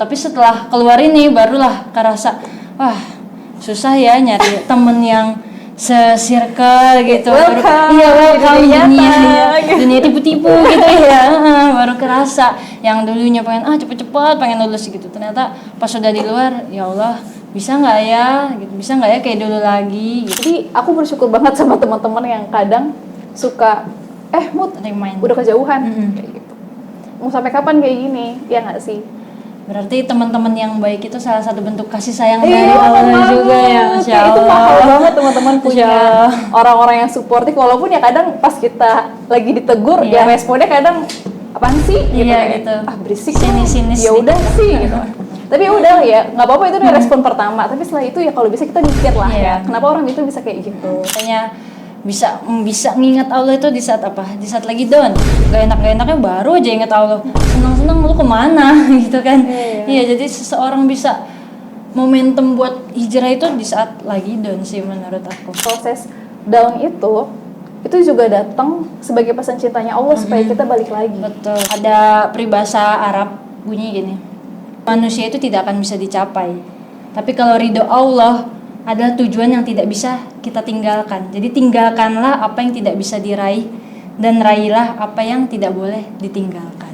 Tapi setelah keluar ini barulah kerasa, wah susah ya nyari temen yang se-circle gitu. Welcome. Iya, welcome dunia ya. Gitu. Dunia tipu-tipu gitu ya. Baru kerasa yang dulunya pengen cepet-cepet pengen lulus gitu. Ternyata pas sudah di luar, ya Allah, bisa nggak ya? Gitu. Bisa nggak ya kayak dulu lagi gitu. Jadi aku bersyukur banget sama teman-teman yang kadang suka Mut Remind. udah kejauhan kayak gitu. Mau sampai kapan kayak gini? Ya nggak sih? Berarti teman-teman yang baik itu salah satu bentuk kasih sayang Iya, dari Allah banget. juga ya, Masya Allah. Itu mahal banget teman-teman punya Masya orang-orang yang suportif, walaupun ya kadang pas kita lagi ditegur Iya. ya responnya kadang apaan sih gitu, Iya, kayak, gitu. berisik Sinis-sinis ya udah sih gitu. Tapi ya udah ya nggak apa-apa, itu udah respon pertama, tapi setelah itu ya kalau bisa kita mikir lah Iya. ya kenapa orang itu bisa kayak gitu. Makanya bisa ngingat Allah itu di saat apa? Di saat lagi down. Gak enaknya baru aja ingat Allah. Senang-senang lu kemana gitu kan? Iya, jadi seseorang bisa momentum buat hijrah itu di saat lagi down sih menurut aku. Proses down itu juga datang sebagai pesan cintanya Allah supaya kita balik lagi. Betul. Ada peribahasa Arab bunyi gini. Manusia itu tidak akan bisa dicapai. Tapi kalau ridho Allah adalah tujuan yang tidak bisa kita tinggalkan. Jadi tinggalkanlah apa yang tidak bisa diraih dan raihlah apa yang tidak boleh ditinggalkan.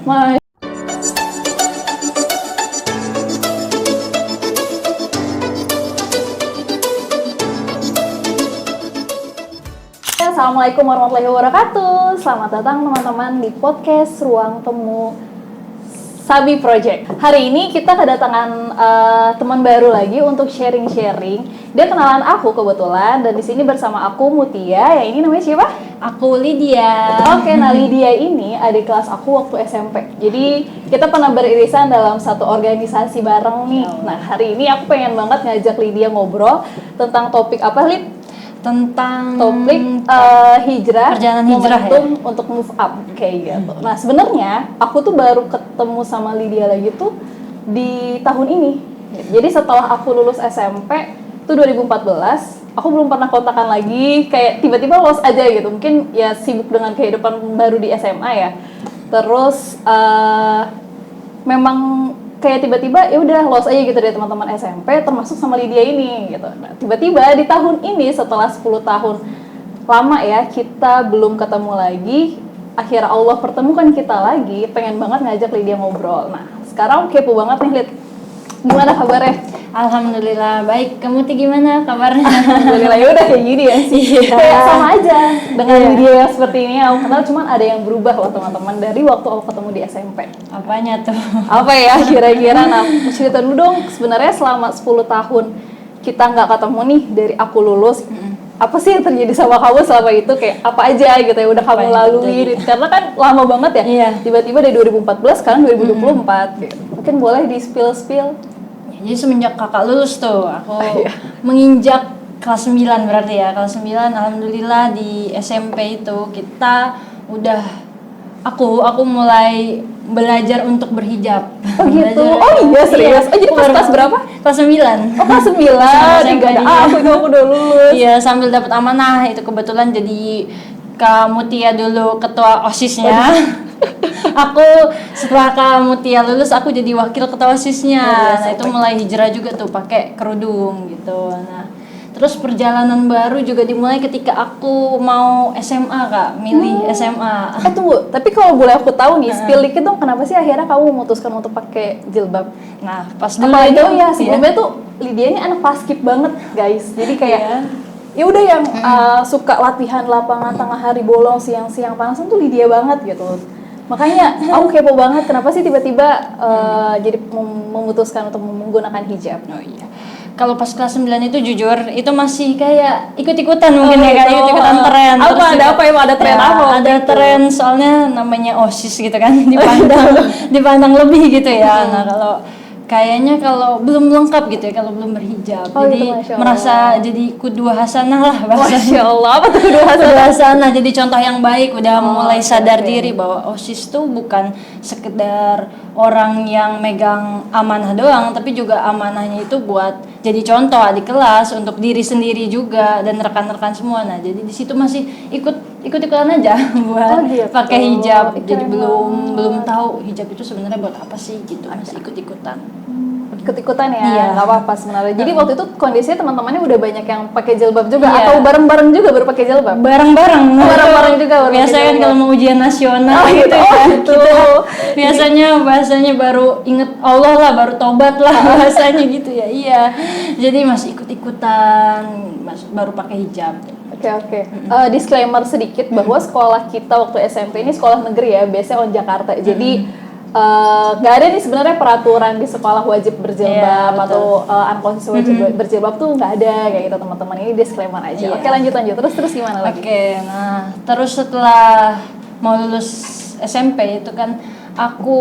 Assalamualaikum warahmatullahi wabarakatuh. Selamat datang teman-teman di podcast Ruang Temu Sabi Project. Hari ini kita kedatangan teman baru lagi untuk sharing-sharing. Dia kenalan aku kebetulan, dan di sini bersama aku Mutia. Yang ini namanya siapa? Aku Lydia. Oke, nah Lydia ini adik kelas aku waktu SMP. Jadi kita pernah beririsan dalam satu organisasi bareng nih. Nah hari ini aku pengen banget ngajak Lydia ngobrol tentang topik apa, Lid? Tentang Topik hijrah, perjalanan hijrah momentum untuk move up kayak gitu. Nah sebenarnya aku tuh baru ketemu sama Lydia lagi tuh di tahun ini. Jadi setelah aku lulus SMP itu 2014, aku belum pernah kontakan lagi, kayak tiba-tiba lost aja gitu. Mungkin ya sibuk dengan kehidupan baru di SMA ya. Terus memang kayak tiba-tiba ya udah lost aja gitu dari teman-teman SMP, termasuk sama Lydia ini gitu. Nah, tiba-tiba di tahun ini setelah 10 tahun lama ya kita belum ketemu lagi, akhirnya Allah pertemukan kita lagi. Pengen banget ngajak Lydia ngobrol. Nah, sekarang kepo banget nih, Lid. Gimana kabarnya? Alhamdulillah baik. Kamu tuh gimana kabarnya? Alhamdulillah, ya udah kayak gini ya sih. Kayak sama aja dengan Lydia yang seperti ini. Aku kenal, cuman ada yang berubah loh teman-teman dari waktu aku ketemu di SMP. Apanya tuh? Apa ya kira-kira? Nah, cerita dulu dong, sebenarnya selama 10 tahun kita nggak ketemu nih dari aku lulus, apa sih yang terjadi sama kamu selama itu? Kayak apa aja gitu ya udah kamu lalui? Karena kan lama banget ya. Iya. Tiba-tiba dari 2014 sekarang 2024 gitu. Mungkin boleh di spill. Jadi semenjak kakak lulus tuh aku menginjak kelas 9 berarti ya. Kelas 9 alhamdulillah di SMP itu kita udah aku mulai belajar untuk berhijab. Oh gitu. Oh iya serius. Oh jadi kelas berapa? Kelas 9. Oh kelas 9. Enggak ada aku udah lulus. Iya, sambil dapat amanah itu kebetulan jadi Kak Mutia dulu ketua OSIS-nya. Aku setelah Kak Mutia lulus aku jadi wakil ketua OSIS-nya. Nah, itu mulai hijrah juga tuh pakai kerudung gitu. Nah, terus perjalanan baru juga dimulai ketika aku mau SMA, Kak, milih SMA. Tunggu, tapi kalau boleh aku tahu nih, spill dikit dong, kenapa sih akhirnya kamu memutuskan untuk pakai jilbab? Nah, pas dulu itu ya sebelumnya tuh Lydia ini anak paskib banget, guys. Jadi kayak ya udah yang suka latihan lapangan tengah hari bolong, siang-siang panasan tuh Lydia banget gitu. Makanya aku kepo banget kenapa sih tiba-tiba jadi memutuskan untuk menggunakan hijab. Oh iya. Kalau pas kelas 9 itu jujur itu masih kayak ikut-ikutan mungkin ya, kayak ikut-ikutan tren. Apa ada apa emang ada tren apa? Ada tren soalnya namanya OSIS gitu kan, dipandang lebih gitu ya. Nah, kalau belum lengkap gitu ya, kalau belum berhijab. Jadi gitu, merasa jadi kudua hasanah lah bahasa. Masya Allah, apa tuh kudua hasanah? Jadi contoh yang baik, udah mulai sadar diri bahwa OSIS tuh bukan sekedar orang yang megang amanah doang, tapi juga amanahnya itu buat jadi contoh di kelas untuk diri sendiri juga dan rekan-rekan semua. Nah, jadi di situ masih ikut-ikutan aja buat gitu. pakai hijab. Jadi Keren belum tahu hijab itu sebenarnya buat apa sih gitu, masih ikut-ikutan. Ikut-ikutan ya, Iya. nggak apa-apa sebenarnya. Jadi waktu itu kondisinya teman-temannya udah banyak yang pakai jilbab juga, Iya. atau bareng-bareng juga baru pakai jilbab? Bareng-bareng juga baru biasanya pakai kan jilbab. kalau mau ujian nasional Oh, gitu gitu. ya, Oh, gitu. kita biasanya baru inget Allah lah, baru tobat lah bahasanya gitu ya. Iya, jadi masih ikut-ikutan, baru pakai hijab. Oke. Disclaimer sedikit bahwa sekolah kita waktu SMP ini sekolah negeri ya, biasanya on Jakarta. Jadi nggak ada nih sebenarnya peraturan di sekolah wajib berjilbab Iya, atau unconscious wajib berjilbab tuh nggak ada kayak gitu teman-teman. Ini disclaimer aja. Iya. Oke, lanjut. Terus gimana lagi? Oke, nah terus setelah mau lulus SMP itu kan aku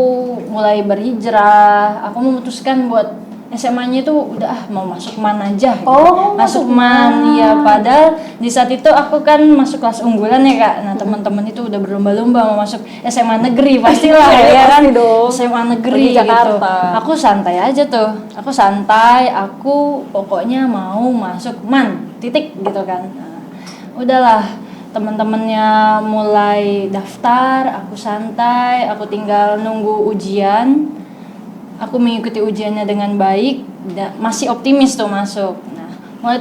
mulai berhijrah, aku memutuskan buat SMA-nya itu udah mau masuk MAN aja gitu. Oh, masuk masuk MAN, iya, padahal di saat itu aku kan masuk kelas unggulan ya Kak. Nah, teman-teman itu udah berlomba-lomba mau masuk SMA negeri pastilah ya kan. Pasti dong. SMA negeri Di gitu. Jakarta. Aku santai aja tuh. Aku pokoknya mau masuk MAN, titik gitu kan. Nah, udahlah, teman-temannya mulai daftar, aku santai, aku tinggal nunggu ujian. Aku mengikuti ujiannya dengan baik, masih optimis tuh masuk. Nah, mulai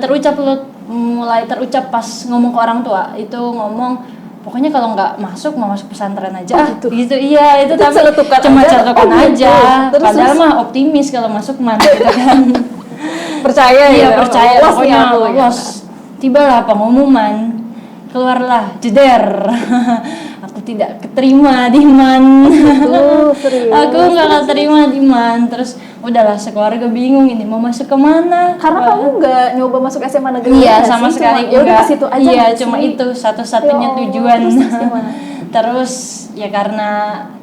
terucap pas ngomong ke orang tua, itu ngomong pokoknya kalau nggak masuk mau masuk pesantren aja. Gitu. Iya, itu tapi cuma celetukan aja. Terus, Padahal mah optimis kalau masuk MAN gitu kan. Percaya Iya, ya? percaya Lolos nih pokoknya aku, ya. lolos. Tibalah pengumuman, keluarlah jeder. Aku tidak keterima di MAN. Serius. Aku nggak keterima di MAN. Terus udahlah, sekeluarga bingung ini mau masuk ke mana. Karena kamu nggak nyoba masuk SMA negeri? Iya, nggak sama sih? sekali Ya udah enggak. ke situ aja. Iya, nggak cuma sih? itu satu-satunya Ya Allah, tujuan. Terus gimana? Terus ya karena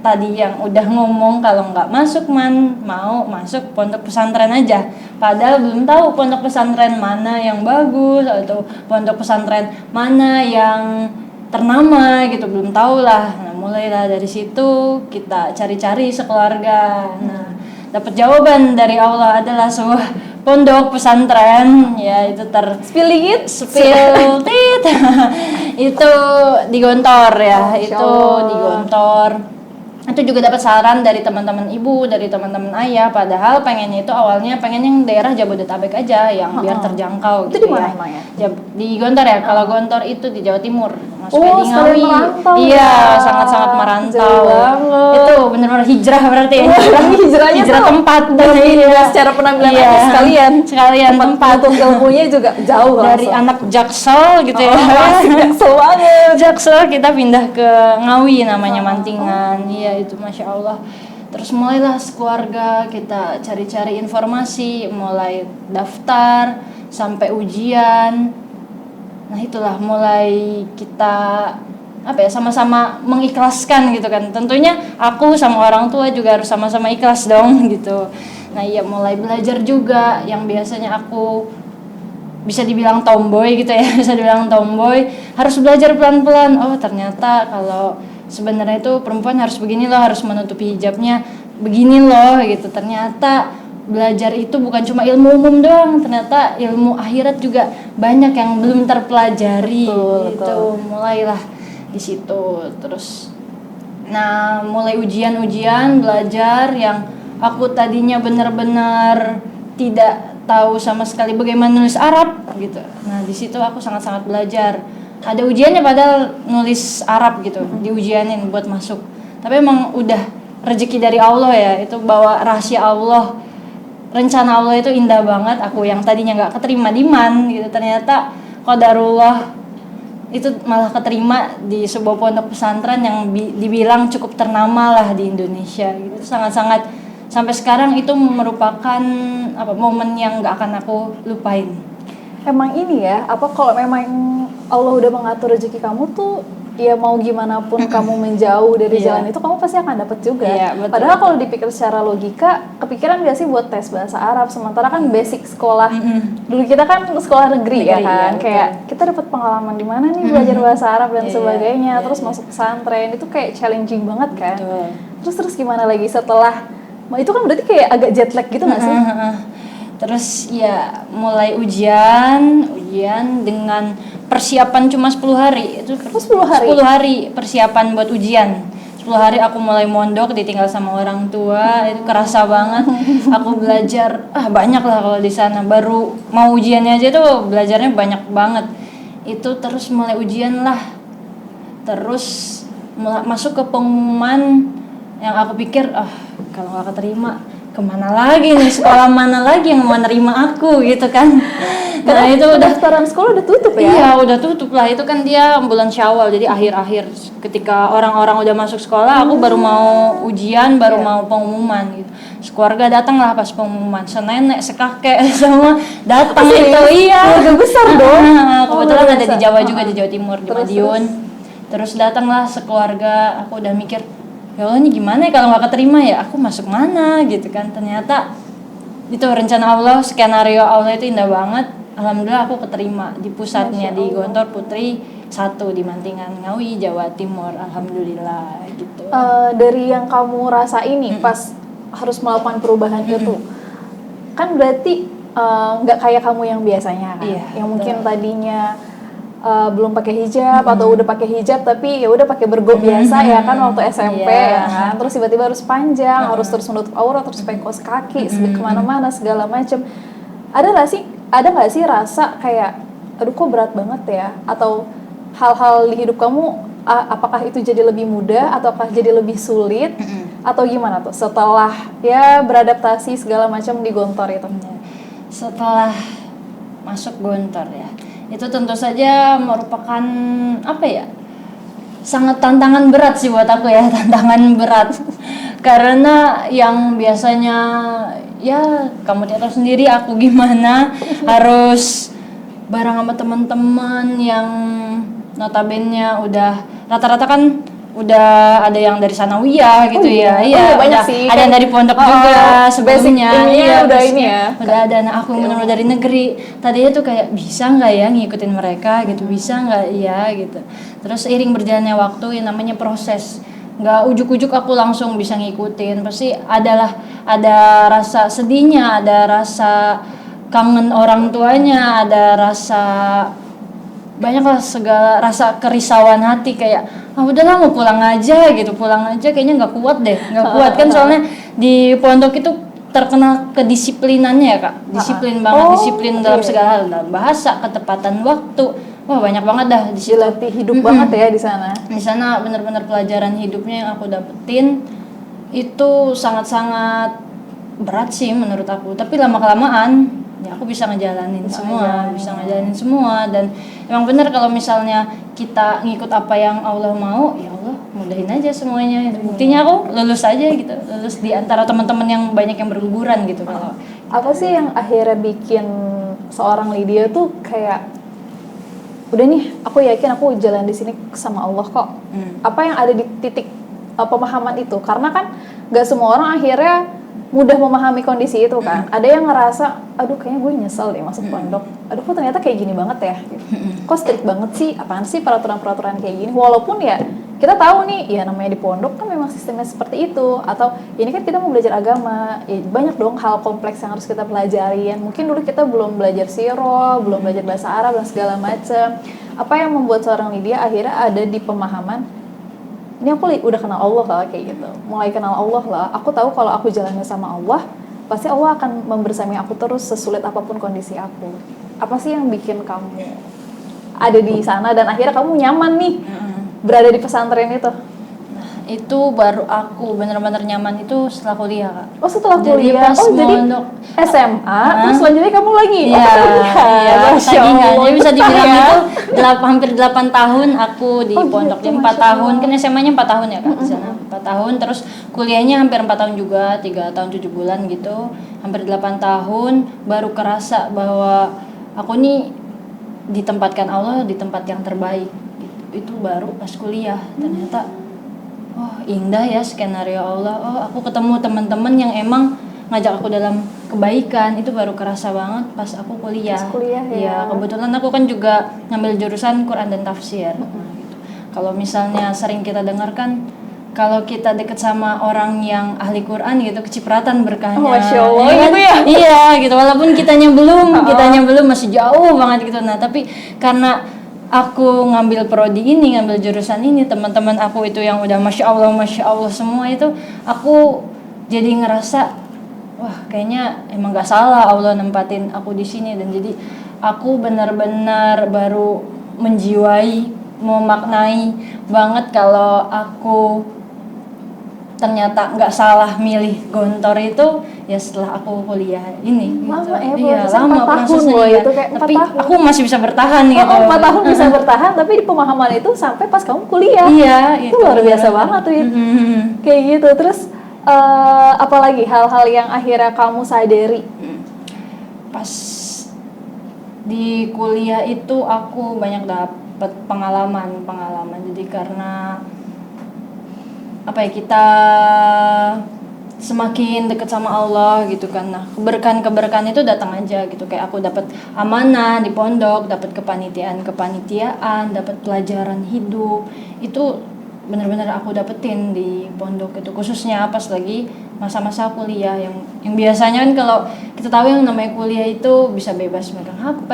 tadi yang udah ngomong kalau nggak masuk MAN, mau masuk pondok pesantren aja. Padahal belum tahu pondok pesantren mana yang bagus atau pondok pesantren mana yang ternama gitu, belum tahu lah. Nah, mulailah dari situ kita cari-cari sekeluarga. Nah, dapat jawaban dari Allah adalah sebuah pondok pesantren, ya itu Spill dikit? tit itu di Gontor ya. Masya Itu Allah. di Gontor. Itu juga dapat saran dari teman-teman ibu, dari teman-teman ayah, padahal pengennya itu awalnya pengen yang daerah Jabodetabek aja yang biar terjangkau Itu gitu di mana ya. emangnya? Di Gontor ya. Kalau Gontor itu di Jawa Timur, masuknya Oh, di sekalian Ngawi. merantau Iya, ya. sangat-sangat merantau. Jauh banget. Itu benar-benar hijrah berarti. Hijrahnya hijrah tuh tempat iya, secara penampilan Iya. aja sekalian tempat untuk ilmunya juga jauh dari langsung. anak Jaksel gitu ya. Jaksel banget. Jaksel kita pindah ke Ngawi namanya, Mantingan. Iya, itu Masya Allah. Terus mulailah sekeluarga kita cari-cari informasi, mulai daftar sampai ujian. Nah, itulah mulai kita sama-sama mengikhlaskan gitu kan. Tentunya aku sama orang tua juga harus sama-sama ikhlas dong gitu. Nah, iya, mulai belajar juga yang biasanya aku bisa dibilang tomboy gitu ya, bisa dibilang tomboy, harus belajar pelan-pelan. Oh, ternyata kalau sebenarnya itu perempuan harus begini loh, harus menutupi hijabnya begini loh gitu. Ternyata belajar itu bukan cuma ilmu umum doang, ternyata ilmu akhirat juga banyak yang belum terpelajari. Betul. Mulailah di situ. Terus nah, mulai ujian-ujian, belajar yang aku tadinya benar-benar tidak tahu sama sekali bagaimana nulis Arab gitu. Nah, di situ aku sangat-sangat belajar. Ada ujiannya padahal nulis Arab gitu, diujianin buat masuk. Tapi emang udah rezeki dari Allah ya, itu bawa rahasia Allah. Rencana Allah itu indah banget. Aku yang tadinya nggak keterima di MAN gitu, ternyata qadarullah itu malah keterima di sebuah pondok pesantren yang dibilang cukup ternama lah di Indonesia gitu. Sangat-sangat sampai sekarang itu merupakan momen yang nggak akan aku lupain. Emang ini ya, kalau memang Allah udah mengatur rezeki kamu tuh, ya mau gimana pun kamu menjauh dari jalan itu, kamu pasti akan dapet juga. Iya, betul. Padahal kalau dipikir secara logika, kepikiran gak sih buat tes bahasa Arab? Sementara kan basic sekolah, dulu kita kan sekolah negeri ya kan, iya, kayak kita dapat pengalaman di mana nih belajar bahasa Arab dan Iya, sebagainya, iya, terus masuk pesantren, itu kayak challenging banget kan. Betul. Terus gimana lagi setelah, itu kan berarti kayak agak jet lag gitu gak sih? Terus ya mulai ujian dengan persiapan cuma 10 hari. Itu 10 hari? 10 hari persiapan buat ujian. 10 hari aku mulai mondok, ditinggal sama orang tua, itu kerasa banget. Aku belajar banyak lah kalau di sana. Baru mau ujiannya aja tuh belajarnya banyak banget. Itu terus mulai ujian lah. Terus masuk ke pengumuman yang aku pikir kalau nggak keterima kemana lagi nih, sekolah mana lagi yang mau nerima aku gitu kan. Karena itu pendaftaran sekolah udah tutup ya? Iya udah tutup lah, itu kan dia bulan Syawal, jadi akhir-akhir ketika orang-orang udah masuk sekolah, aku baru mau ujian, baru mau pengumuman gitu. Sekeluarga datang lah pas pengumuman, senenek, sekakek semua datang itu. Iya, udah besar dong. Kebetulan ada di Jawa juga, di Jawa Timur, di Madiun. Terus datanglah sekeluarga, aku udah mikir, ya Allah ini gimana ya kalau nggak keterima ya, aku masuk mana gitu kan. Ternyata itu rencana Allah, skenario Allah itu indah banget. Alhamdulillah aku keterima di pusatnya di Gontor Putri 1 di Mantingan, Ngawi, Jawa Timur. Alhamdulillah gitu. Dari yang kamu rasain nih pas harus melakukan perubahan itu, kan berarti nggak kayak kamu yang biasanya kan, yang mungkin tadinya belum pakai hijab atau udah pakai hijab tapi ya udah pakai bergo biasa ya kan waktu SMP ya kan, terus tiba-tiba harus panjang, harus terus menutup aurat, terus pakai kaos kaki kemana-mana segala macem. Ada nggak sih rasa kayak aduh kok berat banget ya, atau hal-hal di hidup kamu apakah itu jadi lebih mudah ataukah jadi lebih sulit atau gimana tuh setelah ya beradaptasi segala macam di Gontor itu? Setelah masuk Gontor ya, itu tentu saja merupakan sangat tantangan berat sih buat aku ya, tantangan berat. Karena yang biasanya ya kamu tahu sendiri aku gimana, harus bareng sama teman-teman yang notabene udah rata-rata kan udah ada yang dari sanawiyah gitu banyak sih. Ada yang dari pondok juga sebelumnya. Udah ada. Nah aku benar dari negeri. Tadinya tuh kayak bisa nggak ya ngikutin mereka gitu, bisa nggak ya gitu. Terus seiring berjalannya waktu yang namanya proses, nggak ujuk-ujuk aku langsung bisa ngikutin. Pasti ada rasa sedihnya, ada rasa kangen orang tuanya, ada rasa banyaklah segala rasa kerisauan hati kayak udahlah mau pulang aja kayaknya nggak kuat kan, soalnya di pondok itu terkenal kedisiplinannya ya Kak, disiplin banget, disiplin dalam segala hal, dalam bahasa, ketepatan waktu, banyak banget dah di situ. Dilatih hidup banget ya di sana. Di sana benar-benar pelajaran hidupnya yang aku dapetin itu sangat-sangat berat sih menurut aku, tapi lama-kelamaan ya aku bisa ngejalanin semua, dan emang benar kalau misalnya kita ngikut apa yang Allah mau, ya Allah mudahin aja semuanya. Buktinya aku lulus aja gitu, lulus di antara teman-teman yang banyak yang berguguran gitu. Kalau apa sih yang akhirnya bikin seorang Lydia tuh kayak udah nih aku yakin aku jalan di sini sama Allah kok. Apa yang ada di titik pemahaman itu? Karena kan gak semua orang akhirnya mudah memahami kondisi itu kan. Ada yang ngerasa, aduh kayaknya gue nyesel deh masuk pondok. Aduh kok ternyata kayak gini banget ya. Kok strict banget sih, apaan sih peraturan-peraturan kayak gini. Walaupun ya kita tahu nih, ya namanya di pondok kan memang sistemnya seperti itu. Atau ini kan kita mau belajar agama, ya banyak dong hal kompleks yang harus kita pelajarin. Mungkin dulu kita belum belajar sirah, belum belajar bahasa Arab dan segala macam. Apa yang membuat seorang Lydia akhirnya ada di pemahaman, ini aku udah kenal Allah lah kayak gitu, mulai kenal Allah lah, aku tahu kalau aku jalannya sama Allah pasti Allah akan membersamai aku terus sesulit apapun kondisi aku. Apa sih yang bikin kamu ada di sana dan akhirnya kamu nyaman nih berada di pesantren itu? Itu baru aku benar-benar nyaman itu setelah kuliah Kak. Oh setelah kuliah, jadi SMA, terus selanjutnya kamu lagi? Jadi bisa dibilang itu hampir 8 tahun aku di pondok. Jadi 4 tahun, kan SMA-nya 4 tahun ya Kak di sana. 4 tahun, terus kuliahnya hampir 4 tahun juga, 3 tahun 7 bulan gitu. Hampir 8 tahun baru kerasa bahwa aku nih ditempatkan Allah di tempat yang terbaik. Itu baru pas kuliah, ternyata indah ya skenario Allah. Aku ketemu teman-teman yang emang ngajak aku dalam kebaikan, itu baru kerasa banget pas aku kuliah. Ya, kebetulan aku kan juga ngambil jurusan Quran dan tafsir. Gitu. Kalau misalnya sering kita dengarkan, kalau kita deket sama orang yang ahli Quran gitu, kecipratan berkahnya. Masya Allah, ya kan? gitu ya? Iya gitu, walaupun kitanya belum masih jauh banget gitu. Nah tapi karena aku ngambil prodi ini, ngambil jurusan ini, teman-teman aku itu yang udah masya Allah semua itu, aku jadi ngerasa wah kayaknya emang gak salah Allah nempatin aku di sini. Dan jadi aku benar-benar baru menjiwai, memaknai banget kalau aku ternyata nggak salah milih Gontor itu ya setelah aku kuliah ini. Lama gitu. ya, Iya, lama 4 tahun prosesnya loh ya. itu, kayak 4 Tapi tahun. aku masih bisa bertahan gitu. 4 tahun bisa bertahan, tapi di pemahaman itu sampai pas kamu kuliah. Iya, Itu luar biasa banget tuh. Kayak gitu. Terus apalagi hal-hal yang akhirnya kamu sadari? Pas di kuliah itu aku banyak dapet pengalaman. Jadi karena apa ya, kita semakin dekat sama Allah gitu kan. Nah, keberkahan itu datang aja gitu. Kayak aku dapat amanah di pondok, dapat kepanitiaan, dapat pelajaran hidup. Itu benar-benar aku dapetin di pondok itu, khususnya pas lagi masa-masa kuliah yang biasanya kan kalau kita tahu yang namanya kuliah itu bisa bebas megang HP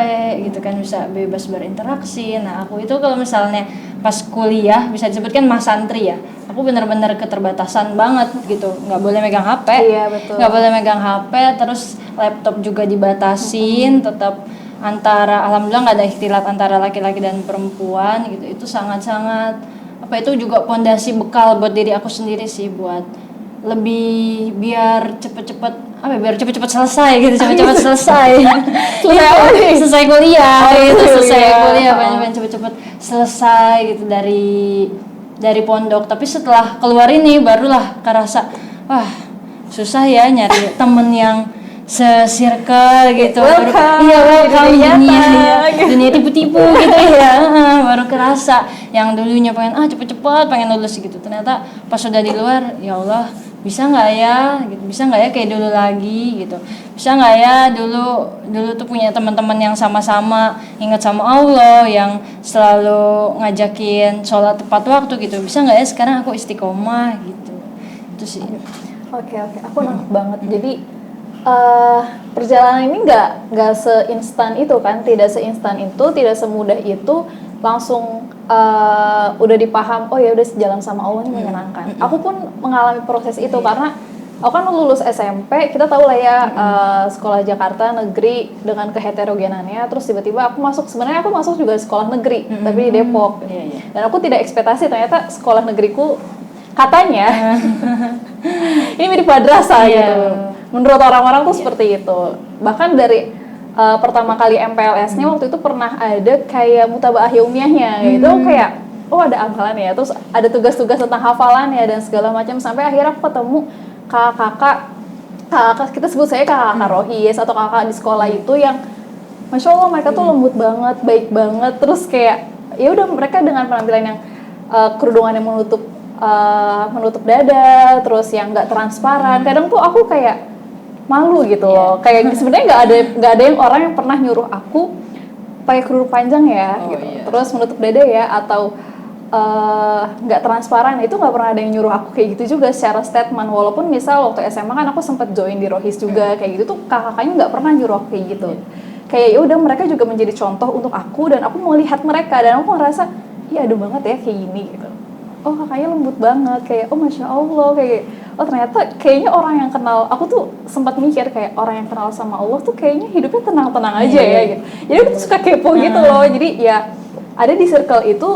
gitu kan, bisa bebas berinteraksi. Nah, aku itu kalau misalnya pas kuliah bisa disebutkan mas santri ya, aku benar-benar keterbatasan banget gitu, nggak boleh megang HP. Iya, betul. Nggak boleh megang HP, terus laptop juga dibatasin, tetap alhamdulillah nggak ada ikhtilat antara laki-laki dan perempuan gitu. Itu sangat-sangat itu juga pondasi bekal buat diri aku sendiri sih, buat lebih biar cepet-cepet selesai gitu, selesai kuliah gitu, pengen cepet-cepet selesai gitu dari pondok. Tapi setelah keluar ini barulah kerasa wah susah ya nyari temen yang se-circle gitu. Welcome dunia tipu-tipu gitu ya. Baru kerasa yang dulunya pengen cepet-cepet pengen lulus gitu, ternyata pas sudah di luar ya Allah bisa nggak ya kayak dulu lagi gitu, bisa nggak ya dulu tuh punya teman-teman yang sama-sama ingat sama Allah, yang selalu ngajakin sholat tepat waktu gitu, bisa nggak ya sekarang aku istiqomah gitu. Itu sih. Oke, aku nangkep banget. Jadi perjalanan ini nggak seinstan itu kan, tidak seinstan itu, tidak semudah itu langsung udah dipaham, oh ya udah sejalan sama Allah ini menyenangkan. Aku pun mengalami proses itu karena aku kan lulus SMP, kita tahu lah ya sekolah Jakarta negeri dengan keheterogenannya, terus tiba-tiba aku masuk juga sekolah negeri tapi di Depok. Dan aku tidak ekspektasi ternyata sekolah negeriku katanya ini mirip madrasah gitu. Menurut orang-orang tuh seperti itu. Bahkan dari pertama kali MPLS-nya waktu itu pernah ada kayak mutabaah yaumiyahnya gitu, kayak oh ada amalan ya, terus ada tugas-tugas tentang hafalan ya dan segala macam, sampai akhirnya aku ketemu kakak kita sebut saya kakak Rohis atau kakak di sekolah itu yang masya Allah mereka tuh lembut banget, baik banget, terus kayak ya udah mereka dengan penampilan yang kerudungan yang menutup dada, terus yang nggak transparan. Kadang tuh aku kayak malu gitu loh, kayak sebenarnya nggak ada yang orang yang pernah nyuruh aku pakai kerudung panjang ya gitu, terus menutup dada ya, atau nggak transparan, itu nggak pernah ada yang nyuruh aku kayak gitu juga secara statement. Walaupun misal waktu SMA kan aku sempat join di Rohis juga kayak gitu, tuh kakaknya nggak pernah nyuruh aku kayak gitu. Kayak ya udah mereka juga menjadi contoh untuk aku dan aku mau lihat mereka, dan aku ngerasa iya aduh banget ya kayak gini gitu. Oh kakaknya lembut banget, kayak oh masya Allah, kayak oh ternyata kayaknya orang yang kenal aku tuh sempat mikir kayak orang yang kenal sama Allah tuh kayaknya hidupnya tenang-tenang aja ya gitu. Jadi aku tuh suka kepo gitu loh. Jadi ya ada di circle itu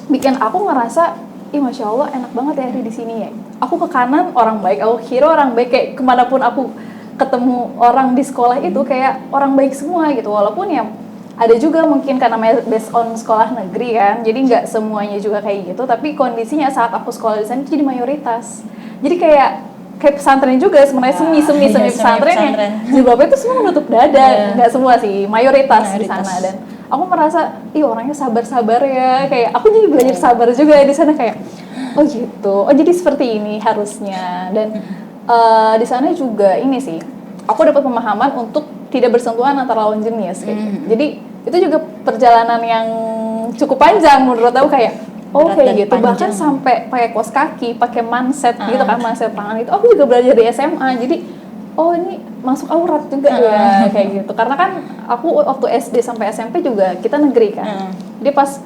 bikin aku ngerasa ih masya Allah enak banget ya ada di sini ya. Aku ke kanan orang baik, aku kiri orang baik, kayak kemanapun aku ketemu orang di sekolah itu kayak orang baik semua gitu. Walaupun ya ada juga mungkin karena based on sekolah negeri kan, jadi nggak semuanya juga kayak gitu, tapi kondisinya saat aku sekolah di sana jadi mayoritas. Jadi kayak pesantren juga sebenarnya, semi pesantren yang jilbabnya itu semua menutup dada, nggak semua sih, mayoritas di sana. Dan aku merasa ih orangnya sabar ya, kayak aku jadi belajar sabar juga di sana, kayak oh gitu, oh jadi seperti ini harusnya. Dan di sana juga ini sih aku dapat pemahaman untuk tidak bersentuhan antara lawan jenis kayak gitu. Jadi itu juga perjalanan yang cukup panjang menurut aku, kayak oh kayak gitu, bahkan sampai pakai kaos kaki, pakai manset gitu kan, manset tangan itu aku juga belajar di SMA. Jadi oh ini masuk aurat juga ya kayak gitu, karena kan aku waktu SD sampai SMP juga kita negeri kan. Jadi pas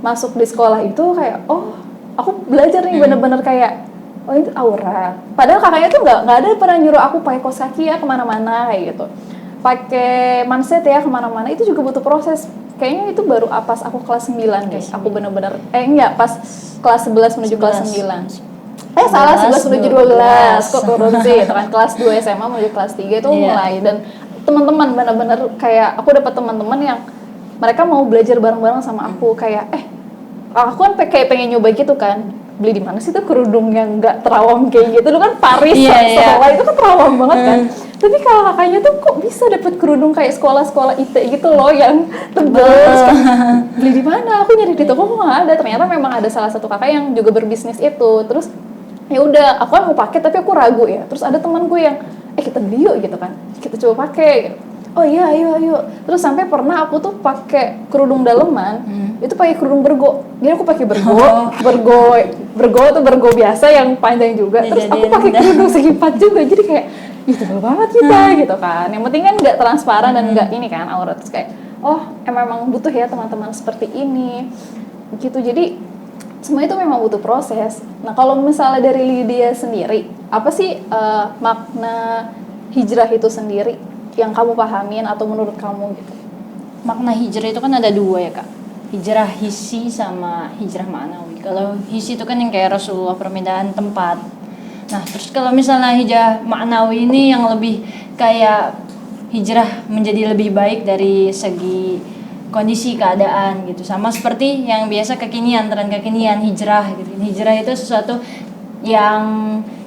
masuk di sekolah itu kayak, oh aku belajar nih bener-bener kayak, oh itu aura. Padahal kakaknya tuh nggak ada pernah nyuruh aku pakai kaos kaki ya kemana-mana kayak gitu. Pakai manset ya kemana-mana, itu juga butuh proses. Kayaknya itu baru pas aku kelas 9 deh. Aku bener-bener, enggak, pas kelas 11 menuju kelas 9. Salah, 11 menuju 12. Kok turun sih? Itu kan kelas 2 SMA menuju kelas 3 itu mulai. Dan teman-teman bener-bener kayak, aku dapat teman-teman yang mereka mau belajar bareng-bareng sama aku. Kayak, aku kan kayak pengen nyoba gitu kan. Beli di mana sih tuh kerudung yang nggak terawang kayak gitu? Lu kan Paris, sekolah itu kan terawang banget kan. Tapi kalau kakaknya tuh kok bisa dapat kerudung kayak sekolah-sekolah IT gitu loh yang tebel. Beli di mana? Aku nyari di toko kok nggak ada. Ternyata memang ada salah satu kakak yang juga berbisnis itu. Terus ya udah, aku kan mau pakai tapi aku ragu ya. Terus ada teman gue yang kita beli yuk gitu kan. Kita coba pakai gitu. Oh iya, ayo. Terus sampai pernah aku tuh pakai kerudung daleman, itu pakai kerudung bergo. Jadi aku pakai bergo tuh bergo biasa yang panjang juga. Terus aku pakai kerudung segi 4 juga. Jadi kayak tebel banget kita gitu kan. Yang penting kan nggak transparan dan nggak ini kan aurat. Terus kayak, oh memang butuh ya teman-teman seperti ini. Gitu. Jadi semua itu memang butuh proses. Nah kalau misalnya dari Lydia sendiri, apa sih makna hijrah itu sendiri yang kamu pahamin atau menurut kamu gitu? Makna hijrah itu kan ada 2 ya Kak. Hijrah hissi sama hijrah ma'nawi. Kalau hissi itu kan yang kayak Rasulullah, perpindahan tempat. Nah terus kalau misalnya hijrah ma'nawi ini yang lebih kayak hijrah menjadi lebih baik dari segi kondisi keadaan gitu. Sama seperti yang biasa kekinian, tren kekinian, hijrah gitu. Hijrah itu sesuatu yang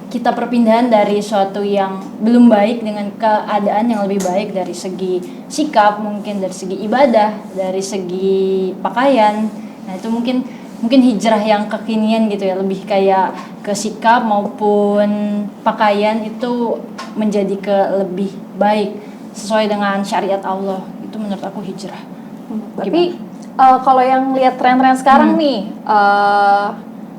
kita perpindahan dari suatu yang belum baik dengan keadaan yang lebih baik dari segi sikap, mungkin dari segi ibadah, dari segi pakaian. Nah itu mungkin hijrah yang kekinian gitu ya, lebih kayak ke sikap maupun pakaian itu menjadi ke lebih baik sesuai dengan syariat Allah. Itu menurut aku hijrah. Tapi kalau yang lihat tren-tren sekarang nih,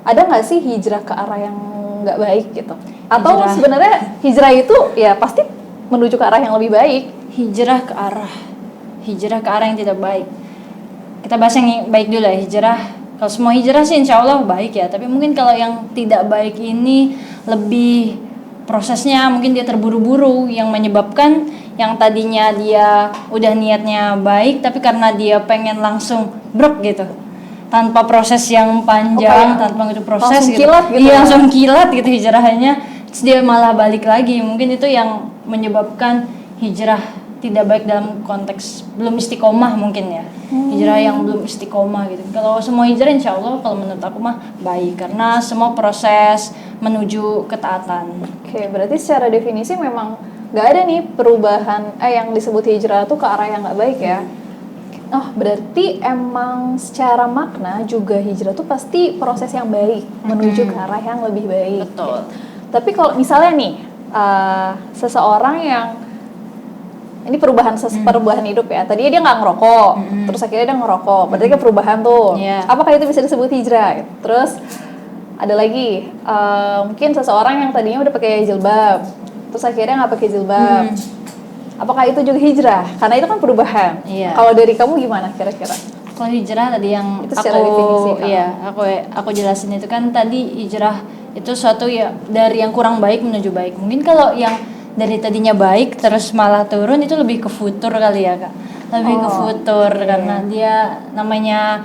ada nggak sih hijrah ke arah yang nggak baik gitu? Atau sebenarnya hijrah itu ya pasti menuju ke arah yang lebih baik? Hijrah ke arah yang tidak baik. Kita bahas yang baik dulu ya. Hijrah, kalau semua hijrah sih insya Allah baik ya. Tapi mungkin kalau yang tidak baik ini lebih prosesnya mungkin dia terburu-buru yang menyebabkan yang tadinya dia udah niatnya baik tapi karena dia pengen langsung brok gitu tanpa proses yang panjang, tanpa itu proses langsung gitu. Kilat gitu. Iya, langsung kilat gitu hijrahnya. Terus dia malah balik lagi. Mungkin itu yang menyebabkan hijrah tidak baik dalam konteks belum istiqomah mungkin ya. Hijrah yang belum istiqomah gitu. Kalau semua hijrah insya Allah kalau menurut aku mah baik karena semua proses menuju ketaatan. Oke, berarti secara definisi memang nggak ada nih perubahan yang disebut hijrah tuh ke arah yang nggak baik ya. Oh, berarti emang secara makna juga hijrah tuh pasti proses yang baik menuju ke arah yang lebih baik. Betul. Tapi kalau misalnya nih seseorang yang ini perubahan hidup ya. Tadi dia nggak ngerokok, terus akhirnya dia ngerokok. Berarti kan perubahan tuh. Apakah itu bisa disebut hijrah? Terus ada lagi mungkin seseorang yang tadinya udah pakai jilbab, terus akhirnya nggak pakai jilbab. Apakah itu juga hijrah? Karena itu kan perubahan. Kalau dari kamu gimana kira-kira? Kalau hijrah tadi yang itu secara definisi kan? Iya, aku jelasin itu kan tadi hijrah itu suatu ya dari yang kurang baik menuju baik. Mungkin kalau yang dari tadinya baik terus malah turun itu lebih ke futur kali ya Kak. Lebih ke futur karena dia namanya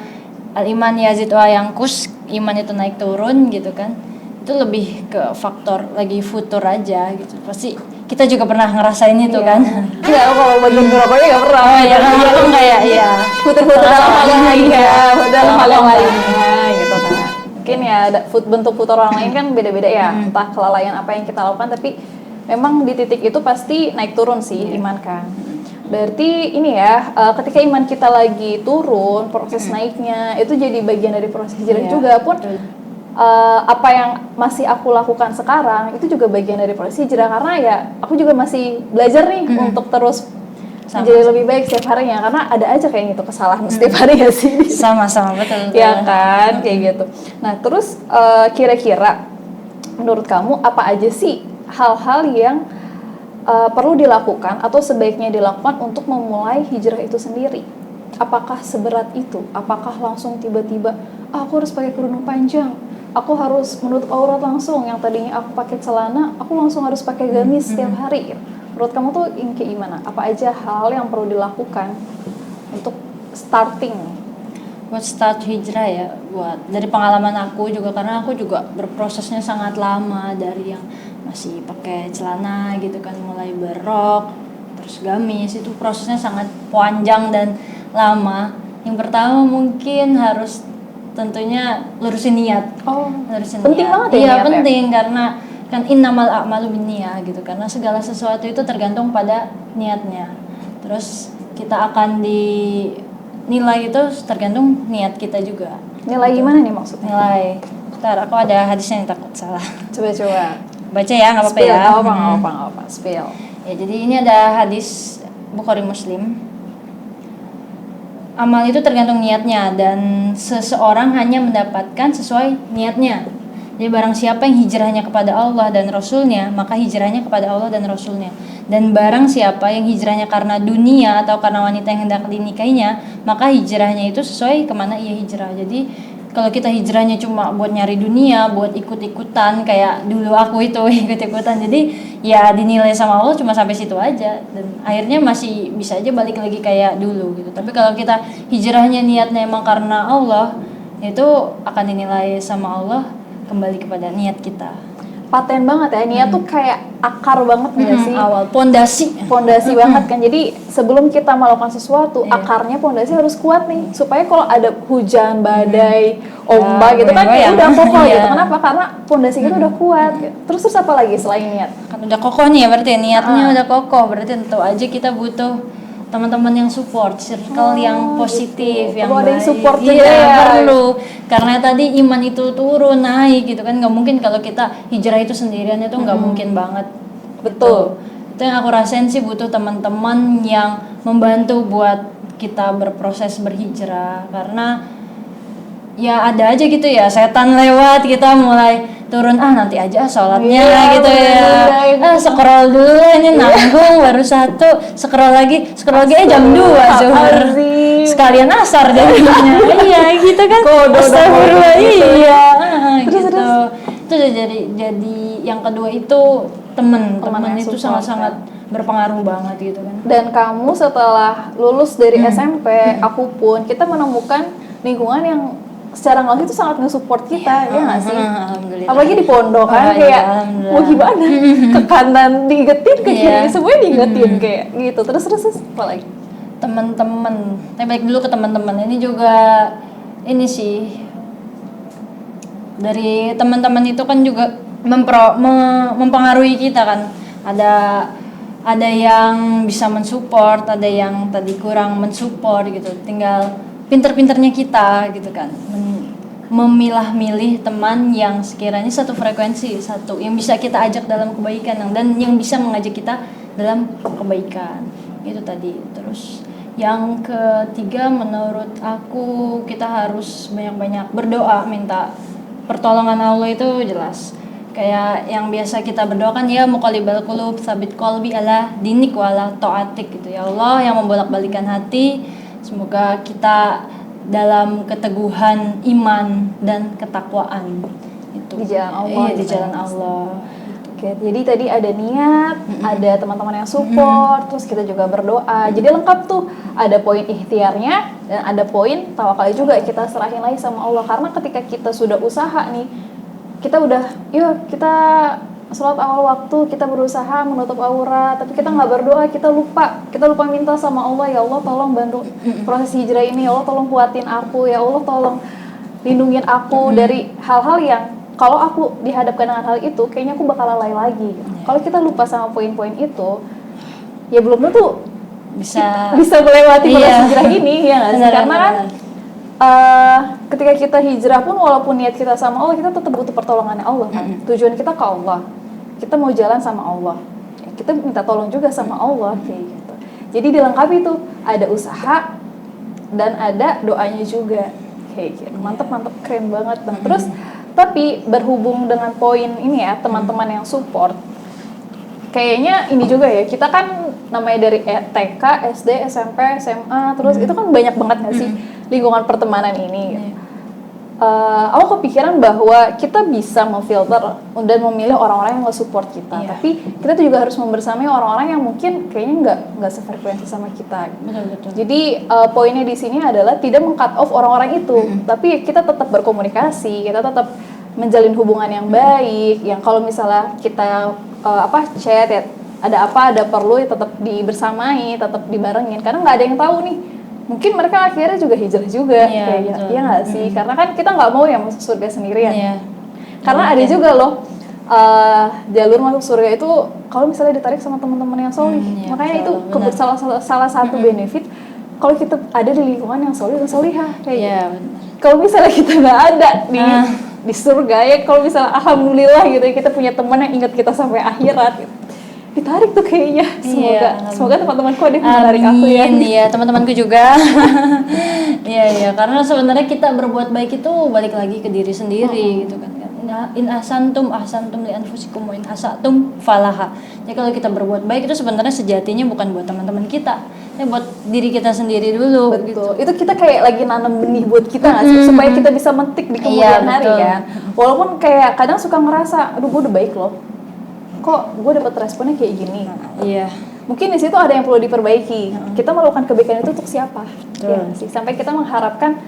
al-iman yazid wa yanqus, iman itu naik turun gitu kan. Itu lebih ke faktor lagi futur aja gitu. Pasti kita juga pernah ngerasain itu kan. Iya, kalau bagian ngerokoknya nggak pernah. Oh iya, aku kayak iya. Futur-futur dalam hal yang lainnya, dalam hal yang lainnya gitu kan. Mungkin ya bentuk futur orang lain kan beda-beda ya. Entah kelalaian apa yang kita lakukan, tapi memang di titik itu pasti naik turun sih iman kan. Berarti ini ya, ketika iman kita lagi turun, proses naiknya itu jadi bagian dari proses hijrah juga pun. Apa yang masih aku lakukan sekarang itu juga bagian dari proses hijrah karena ya aku juga masih belajar nih untuk terus menjadi lebih baik setiap harinya karena ada aja kayak gitu kesalahan setiap hari ya sih. Sama betul. Ya kan kayak gitu. Nah terus kira-kira menurut kamu apa aja sih hal-hal yang perlu dilakukan atau sebaiknya dilakukan untuk memulai hijrah itu sendiri? apakah seberat itu? Apakah langsung tiba-tiba aku harus pakai kerudung panjang, aku harus menutup aurat langsung, yang tadinya aku pakai celana aku langsung harus pakai gamis setiap hari? Menurut kamu tuh yang kayak gimana? Apa aja hal yang perlu dilakukan untuk starting? Buat start hijrah ya, buat dari pengalaman aku juga, karena aku juga berprosesnya sangat lama, dari yang masih pakai celana gitu kan, mulai berrok terus gamis, itu prosesnya sangat panjang dan lama. Yang pertama mungkin harus tentunya lurusin niat. Lurusin Penting niat. banget ya Iya, niat ya? penting, karena kan innamal a'malu binniyah gitu, karena segala sesuatu itu tergantung pada niatnya. Terus kita akan dinilai itu tergantung niat kita juga. Nilai gimana nih maksudnya? Nilai. Ntar aku ada hadisnya yang takut salah. Coba-coba. Baca ya, nggak apa-apa Spill, ya. nggak apa-apa. Spill. Ya, jadi ini ada hadis Bukhari Muslim. Amal itu tergantung niatnya, dan seseorang hanya mendapatkan sesuai niatnya. Jadi barang siapa yang hijrahnya kepada Allah dan Rasulnya, maka hijrahnya kepada Allah dan Rasulnya. Dan barang siapa yang hijrahnya karena dunia atau karena wanita yang hendak dinikahinya, maka hijrahnya itu sesuai kemana ia hijrah. Jadi kalau kita hijrahnya cuma buat nyari dunia, buat ikut-ikutan kayak dulu aku itu ikut-ikutan, jadi ya dinilai sama Allah cuma sampai situ aja, dan akhirnya masih bisa aja balik lagi kayak dulu gitu. Tapi kalau kita hijrahnya niatnya emang karena Allah, itu akan dinilai sama Allah kembali kepada niat kita. Paten banget ya, niat tuh kayak akar banget nggak sih? Awal pondasi Banget kan. Jadi sebelum kita melakukan sesuatu, akarnya pondasi harus kuat nih, supaya kalau ada hujan, badai, ombak gitu kan goyang-goyang. udah kokoh Iya. gitu. Kenapa? Karena pondasi kita udah kuat gitu. Terus apa lagi selain niat? kan udah kokoh nih ya, berarti niatnya udah kokoh, berarti tentu aja kita butuh teman-teman yang support, circle yang positif, yang Perlu ada yang baik. support juga Iya, ya. perlu, karena tadi iman itu turun naik gitu kan, nggak mungkin kalau kita hijrah itu sendirian, itu nggak mungkin banget. Betul. Itu yang aku rasain sih, butuh teman-teman yang membantu buat kita berproses berhijrah, karena ya ada aja gitu ya, setan lewat, kita mulai turun, nanti aja sholatnya gitu ya, scroll dulu ini nanggung, baru satu, scroll lagi jam 2 zuhur, sekalian asar jadinya. Iya gitu kan, astagfirullah, iya gitu. Itu jadi yang kedua itu teman itu sangat-sangat berpengaruh banget gitu kan. Dan kamu setelah lulus dari SMP, aku pun, kita menemukan lingkungan yang secara nggak itu sangat nge-support kita, ya nggak sih? Alhamdulillah. Apalagi di pondok kan, kayak mau gimana, ke kanan diingetin, ke kiri semuanya diingetin kayak gitu. Terus apa lagi? Teman-teman, balik dulu ke teman-teman. Ini juga ini sih, dari teman-teman itu kan juga mempengaruhi kita kan. Ada yang bisa mensupport, ada yang tadi kurang mensupport gitu. Tinggal pinter-pinternya kita gitu kan, memilah-milih teman yang sekiranya satu frekuensi, satu yang bisa kita ajak dalam kebaikan, dan yang bisa mengajak kita dalam kebaikan. Itu tadi. Terus yang ketiga, menurut aku kita harus banyak-banyak berdoa, minta pertolongan Allah. Itu jelas, kayak yang biasa kita berdoakan, ya muqallibal qulub tsabit qalbi ala dinik wa ala taatik gitu. Ya Allah yang membolak-balikan hati, semoga kita dalam keteguhan iman dan ketakwaan itu di jalan Allah. Di jalan Allah. Oke, jadi tadi ada niat, ada teman-teman yang support, terus kita juga berdoa. Jadi lengkap tuh, ada poin ikhtiarnya dan ada poin tawakal juga, kita serahin lagi sama Allah. Karena ketika kita sudah usaha nih, kita udah, yuk kita sholat awal waktu, kita berusaha menutup aurat, tapi kita nggak berdoa, kita lupa minta sama Allah, ya Allah tolong bantu proses hijrah ini, ya Allah tolong kuatin aku, ya Allah tolong lindungin aku dari hal-hal yang kalau aku dihadapkan dengan hal itu, kayaknya aku bakal lalai lagi. Kalau kita lupa sama poin-poin itu, ya belum tentu bisa melewati proses hijrah ini, ya nggak sih? Karena kan ketika kita hijrah pun, walaupun niat kita sama Allah, kita tetap butuh pertolongannya Allah kan. Tujuan kita ke Allah, kita mau jalan sama Allah, kita minta tolong juga sama Allah kayak gitu. Jadi dilengkapi tuh, ada usaha dan ada doanya juga kayak gitu. Mantep, keren banget. Nah, terus tapi berhubung dengan poin ini ya, teman-teman yang support, kayaknya ini juga ya, kita kan namanya dari TK, SD, SMP, SMA, terus itu kan banyak banget nggak sih lingkungan pertemanan ini. Aku kepikiran bahwa kita bisa memfilter dan memilih orang-orang yang nge-support kita, tapi kita tuh juga harus membersamai orang-orang yang mungkin kayaknya nggak sefrekuensi sama kita. Betul. Jadi poinnya di sini adalah tidak meng-cut off orang-orang itu, tapi kita tetap berkomunikasi, kita tetap menjalin hubungan yang baik. Yang kalau misalnya kita chat ya, ada perlu ya tetap dibersamai, tetap dibarengin, karena nggak ada yang tahu nih. Mungkin mereka akhirnya juga hijrah juga, iya nggak sih? Karena kan kita nggak mau ya masuk surga sendirian. Karena ada juga loh jalur masuk surga itu kalau misalnya ditarik sama teman-teman yang solih. Makanya itu salah satu benefit kalau kita ada di lingkungan yang solih dan solihah. Kalau misalnya kita nggak ada di surga ya, kalau misalnya alhamdulillah gitu ya, kita punya teman yang ingat kita sampai akhirat gitu. Ditarik tuh kayaknya. Semoga teman-temanku ada yang menarik aku ya. Iya, teman-temanku juga. Iya, karena sebenarnya kita berbuat baik itu balik lagi ke diri sendiri gitu kan. In ahsantum li anfusikum wa in asatum falaha. Jadi kalau kita berbuat baik itu sebenarnya sejatinya bukan buat teman-teman kita, ya buat diri kita sendiri dulu. Betul. Gitu. Itu kita kayak lagi nanam benih buat kita nggak sih, supaya kita bisa metik di kemudian hari kan. Walaupun kayak kadang suka ngerasa, aduh gue udah baik loh, kok gue dapet responnya kayak gini. Mungkin di situ ada yang perlu diperbaiki. Kita melakukan kebaikan itu untuk siapa? Ya sih. Sampai kita mengharapkan,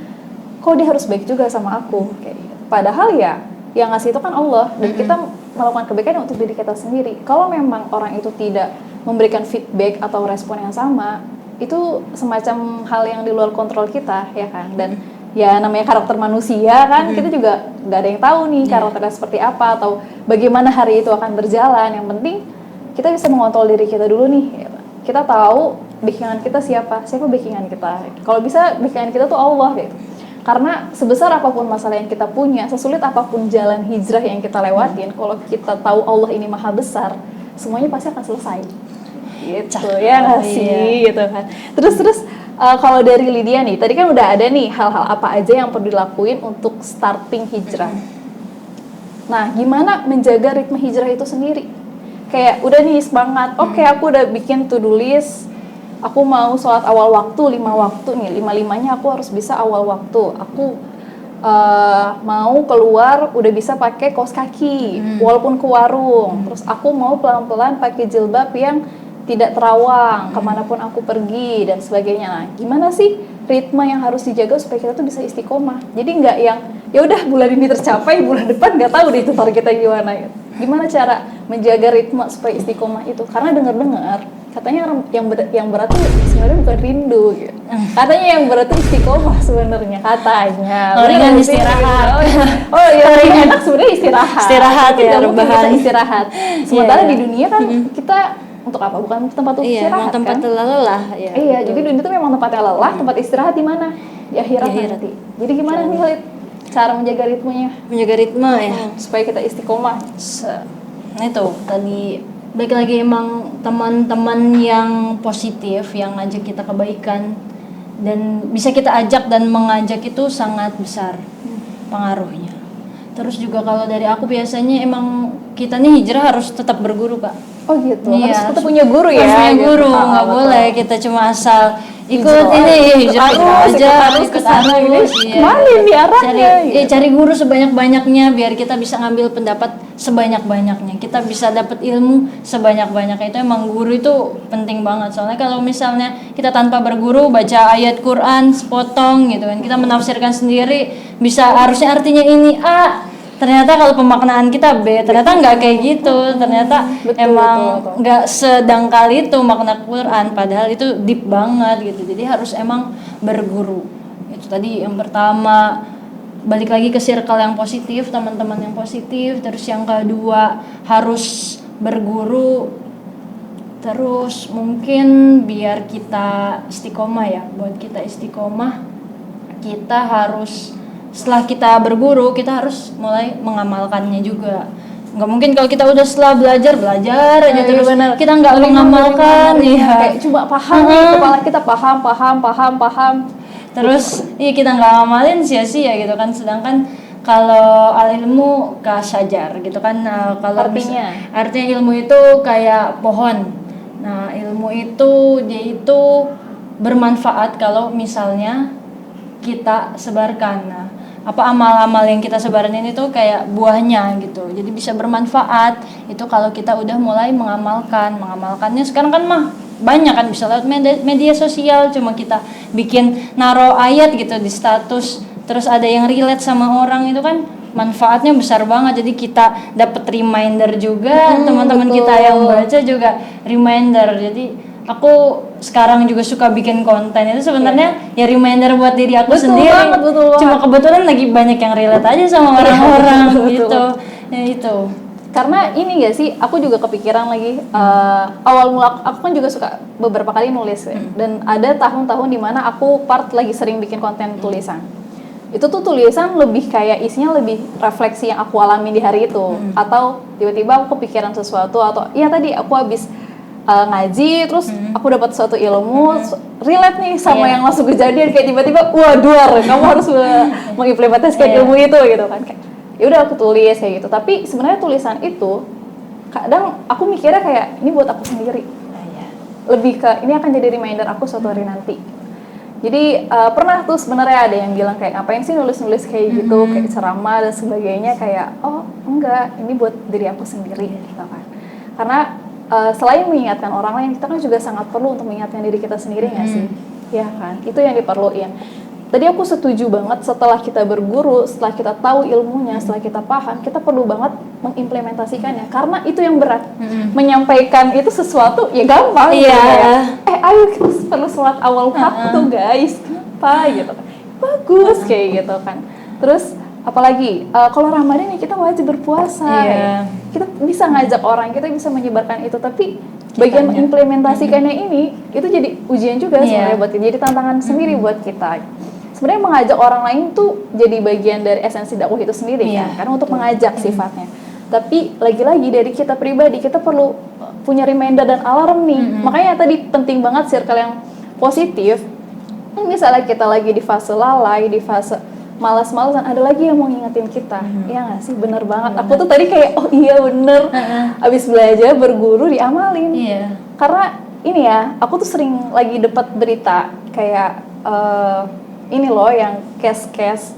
kok dia harus baik juga sama aku. Kayak gitu. Padahal ya, yang ngasih itu kan Allah, dan kita melakukan kebaikan untuk diri kita sendiri. Kalau memang orang itu tidak memberikan feedback atau respon yang sama, itu semacam hal yang di luar kontrol kita, ya kan. Dan ya namanya karakter manusia kan, kita juga nggak ada yang tahu nih karakternya seperti apa atau bagaimana hari itu akan berjalan. Yang penting kita bisa mengontrol diri kita dulu nih. Kita tahu backingan kita siapa backingan kita. Kalau bisa backingan kita tuh Allah gitu. Karena sebesar apapun masalah yang kita punya, sesulit apapun jalan hijrah yang kita lewatin, kalau kita tahu Allah ini maha besar, semuanya pasti akan selesai. Gitu ya nggak sih, gitu kan. Terus kalau dari Lydia nih, tadi kan udah ada nih hal-hal apa aja yang perlu dilakuin untuk starting hijrah. Nah, gimana menjaga ritme hijrah itu sendiri? Kayak udah nih semangat, oke, aku udah bikin to-do list. Aku mau sholat awal waktu 5 waktu nih, 5-5-nya aku harus bisa awal waktu. Aku mau keluar udah bisa pakai kaos kaki, walaupun ke warung. Terus aku mau pelan-pelan pakai jilbab yang tidak terawang kemanapun aku pergi dan sebagainya. Nah, gimana sih ritme yang harus dijaga supaya kita tuh bisa istiqomah? Jadi nggak yang ya udah bulan ini tercapai, bulan depan nggak tahu deh itu targetnya gimana. Gimana cara menjaga ritme supaya istiqomah itu? Karena dengar-dengar katanya yang berat tuh sebenarnya bukan rindu gitu. Katanya yang berat tuh istiqomah sebenarnya katanya. Ringan istirahat. Oh iya, ringan enak sebenarnya istirahat. Istirahat ya, rebahan. Istirahat. Sementara di dunia kan kita untuk apa? Bukan tempat untuk istirahat tempat kan? lelah ya. Iya, jadi dunia itu memang tempatnya lelah, tempat istirahat di mana? Di akhirat nanti. Jadi gimana nih Halid cara menjaga ritmenya? Menjaga ritme ya. Supaya kita istiqomah. Nah itu tadi baik lagi emang teman-teman yang positif yang ngajak kita kebaikan dan bisa kita ajak dan mengajak itu sangat besar pengaruhnya. Terus juga kalau dari aku biasanya emang kita nih hijrah harus tetap berguru Kak. Oh gitu, iya, harus tetap punya guru ya? Harus punya guru, gitu. nggak boleh kita cuma asal ikut ini hijrah aja, ikut arus, kemana nih arahnya? Cari guru sebanyak-banyaknya biar kita bisa ngambil pendapat sebanyak-banyaknya, kita bisa dapat ilmu sebanyak-banyaknya. Itu emang guru itu penting banget, soalnya kalau misalnya kita tanpa berguru baca ayat Quran sepotong gitu kan, kita menafsirkan sendiri, bisa harusnya artinya ini A, ternyata kalau pemaknaan kita B, ternyata nggak kayak gitu, ternyata emang nggak sedangkal itu makna Quran, padahal itu deep banget gitu. Jadi harus emang berguru. Itu tadi yang pertama, balik lagi ke circle yang positif, teman-teman yang positif. Terus yang kedua harus berguru. Terus mungkin biar kita istiqomah ya, buat kita istiqomah kita harus, setelah kita berguru, kita harus mulai mengamalkannya juga. Nggak mungkin kalau kita udah setelah belajar aja terus bener. Kita nggak mengamalkan ya. Kayak cuma paham nih, kepala kita paham. Terus iya kita nggak ngamalin sia-sia gitu kan. Sedangkan kalau al ilmu ka syajar gitu kan, kalau artinya ilmu itu kayak pohon. Nah, ilmu itu dia itu bermanfaat kalau misalnya kita sebarkan. Nah, apa amal-amal yang kita sebarin ini tuh kayak buahnya gitu. Jadi bisa bermanfaat itu kalau kita udah mulai mengamalkannya. Sekarang kan mah banyak kan bisa lewat media sosial, cuma kita bikin naro ayat gitu di status, terus ada yang relate sama orang, itu kan manfaatnya besar banget. Jadi kita dapat reminder juga, teman-teman betul. kita yang baca juga reminder. Jadi aku sekarang juga suka bikin konten itu sebenarnya ya reminder buat diri aku Betul sendiri. banget, betul banget. Cuma kebetulan lagi banyak yang relate aja sama orang-orang betul. gitu. Ya itu. Karena ini gak sih, aku juga kepikiran lagi, awal mula aku kan juga suka beberapa kali nulis ya. Dan ada tahun-tahun dimana aku lagi sering bikin konten tulisan. Itu tuh tulisan lebih kayak isinya lebih refleksi yang aku alami di hari itu. Atau tiba-tiba aku kepikiran sesuatu, atau iya tadi aku habis ngaji, terus aku dapat suatu ilmu, relate nih sama yang langsung kejadian, kayak tiba-tiba, wah duar, kamu harus mengimplementasikan ilmu itu gitu kan. Kayak, ya udah aku tulis kayak gitu. Tapi sebenarnya tulisan itu kadang aku mikirnya kayak ini buat aku sendiri, lebih ke ini akan jadi reminder aku suatu hari nanti. Jadi pernah tuh sebenarnya ada yang bilang kayak ngapain sih nulis-nulis kayak gitu, kayak ceramah dan sebagainya, kayak oh enggak, ini buat diri aku sendiri gitu kan. Karena selain mengingatkan orang lain, kita kan juga sangat perlu untuk mengingatkan diri kita sendiri nggak sih? Ya kan, itu yang diperluin. Tadi aku setuju banget, setelah kita berguru, setelah kita tahu ilmunya, setelah kita paham, kita perlu banget mengimplementasikannya. Karena itu yang berat. Menyampaikan itu sesuatu ya gampang. Iya. Ayo kita perlu sholat awal waktu guys. Kenapa gitu kan? Bagus kayak gitu kan. Terus apalagi kalau Ramadan ya kita wajib berpuasa. Iya. Kita bisa ngajak orang, kita bisa menyebarkan itu, tapi bagian mengimplementasikannya ini itu jadi ujian juga sebenarnya buat kita. Jadi tantangan sendiri buat kita. Sebenarnya mengajak orang lain tuh jadi bagian dari esensi dakwah itu sendiri kan, karena untuk mengajak sifatnya. Tapi lagi-lagi dari kita pribadi, kita perlu punya reminder dan alarm nih. Makanya tadi penting banget circle yang positif. Misalnya kita lagi di fase lalai, di fase malas-malasan, ada lagi yang mau ngingetin kita. Iya nggak sih? Bener banget. Aku tuh tadi kayak, oh iya bener. Abis belajar, berguru, diamalin. Karena ini ya, aku tuh sering lagi dapat berita kayak ini loh yang case-case